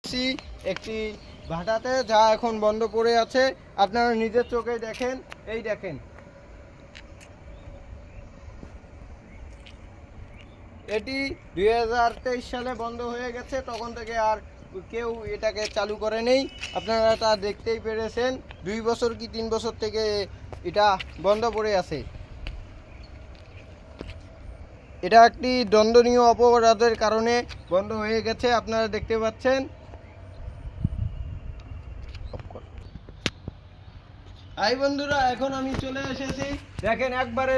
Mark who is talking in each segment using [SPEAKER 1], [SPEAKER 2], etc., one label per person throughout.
[SPEAKER 1] একটি ভাটাতে, যা এখন বন্ধ পড়ে আছে। আপনারা নিজের চোখে দেখেন, এই দেখেন, এটি 2023 সালে বন্ধ হয়ে গেছে। তখন থেকে আর কেউ এটাকে চালু করে নেই। আপনারা তা দেখতেই পেরেছেন, 2 বছর কি 3 বছর থেকে এটা বন্ধ পড়ে আছে। এটা একটি দণ্ডনীয় অপরাধের কারণে বন্ধ হয়ে গেছে, আপনারা দেখতে পাচ্ছেন। হাই বন্ধুরা, এখন আমি চলে এসেছি, দেখেন একবারে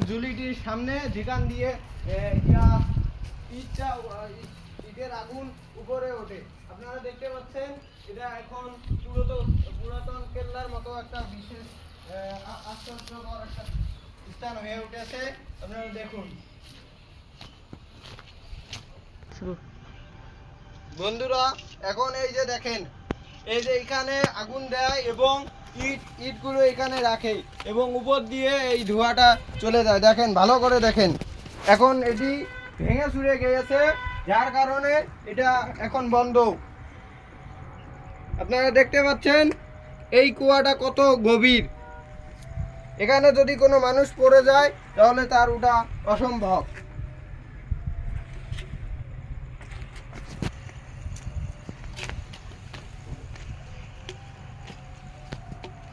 [SPEAKER 1] জুলিটির সামনে, যেখান দিয়ে ইটের আগুন উপরে ওঠে। আপনারা দেখতে পাচ্ছেন, এটা এখন পুরাতন কেল্লার মতো একটা বিশেষ আশ্চর্যকর একটা স্থান হয়ে উঠেছে। আপনারা দেখুন বন্ধুরা, এখন এই যে দেখেন, এই যে এখানে আগুন দেয় এবং ইটগুলো এখানে রাখে এবং উপর দিয়ে এই ধোঁয়াটা চলে যায়। দেখেন, ভালো করে দেখেন, এখন এটি ভেঙে চুরে গিয়েছে, যার কারণে এটা এখন বন্ধ। আপনারা দেখতে পাচ্ছেন এই কুয়াটা কত গভীর। এখানে যদি কোনো মানুষ পড়ে যায় তাহলে তার ওঠা অসম্ভব।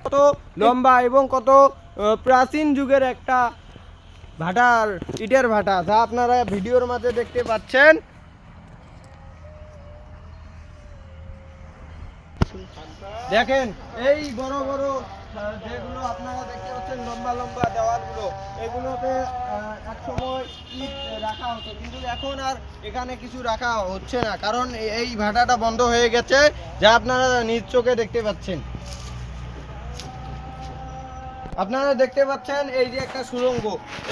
[SPEAKER 1] কত লম্বা এবং কত প্রাচীন যুগের একটা ভাটার, ইটের ভাটা, যা আপনারা ভিডিওর মাঝে দেখতে পাচ্ছেন। দেখেন এই বড় বড় যেগুলো আপনারা দেখতে পাচ্ছেন, লম্বা লম্বা দেওয়ালগুলো, এগুলোতে একসময় ইট রাখা হতো, কিন্তু এখন আর এখানে কিছু রাখা হচ্ছে না, কারণ এই ভাটাটা বন্ধ হয়ে গেছে, যা আপনারা নিজ চোখে দেখতে পাচ্ছেন। আপনারা দেখতে পাচ্ছেন এই যে একটা সুড়ঙ্গ,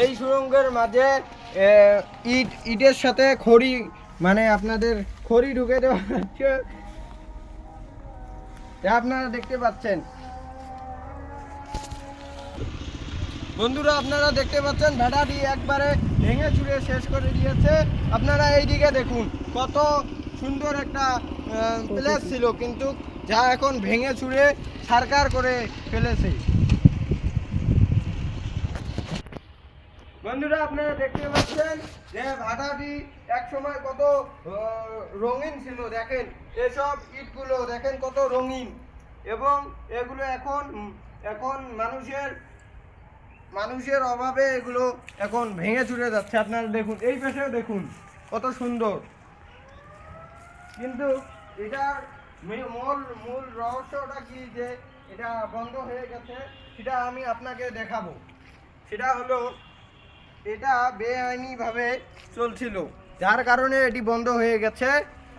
[SPEAKER 1] এই সুড়ঙ্গের মাঝে ইটের সাথে খড়ি, মানে আপনাদের খড়ি ঢুকে দেওয়া হচ্ছে, আপনারা দেখতে পাচ্ছেন। বন্ধুরা, আপনারা দেখতে পাচ্ছেন ভাটাটি একবারে ভেঙে চুরে শেষ করে দিয়েছে। আপনারা এই দিকে দেখুন, কত সুন্দর একটা প্লেস ছিল, কিন্তু যা এখন ভেঙে চুরে ছারখার করে ফেলেছে। বন্ধুরা, আপনারা দেখতে পাচ্ছেন যে ভাটাটি এক সময় কত রঙিন ছিল। দেখেন এসব ইটগুলো, দেখেন কত রঙিন, এবং এগুলো এখন মানুষের অভাবে এগুলো এখন ভেঙে চুরে যাচ্ছে। আপনারা দেখুন, এই পাশেও দেখুন কত সুন্দর, কিন্তু এটার মূল রহস্যটা কি যে এটা বন্ধ হয়ে গেছে, সেটা আমি আপনাকে দেখাবো। সেটা হলো, এটা বেআইনিভাবে চলছিল, যার কারণে এটি বন্ধ হয়ে গেছে।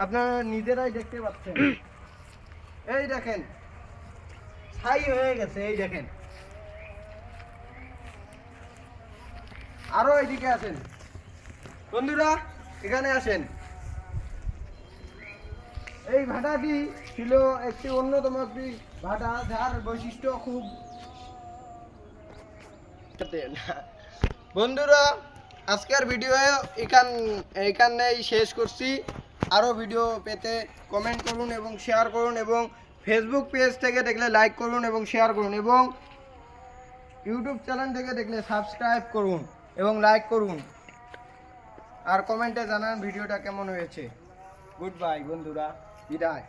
[SPEAKER 1] আপনারা নিজেরাই দেখতে পাচ্ছেন, এই দেখেন ছাই হয়ে গেছে, এই দেখেন। আরো এইদিকে আসেন বন্ধুরা, এখানে আসেন। এই ভাটাটি ছিল একটি অন্যতম একটি ভাটা, যার বৈশিষ্ট্য খুব। বন্ধুরা, আজকের ভিডিও এখানেই শেষ করছি। আরও ভিডিও পেতে কমেন্ট করুন এবং শেয়ার করুন, এবং ফেসবুক পেজ থেকে দেখলে লাইক করুন এবং শেয়ার করুন, এবং ইউটিউব চ্যানেল থেকে দেখলে সাবস্ক্রাইব করুন এবং লাইক করুন, আর কমেন্টে জানান ভিডিওটা কেমন হয়েছে। গুড বাই বন্ধুরা, বিদায়।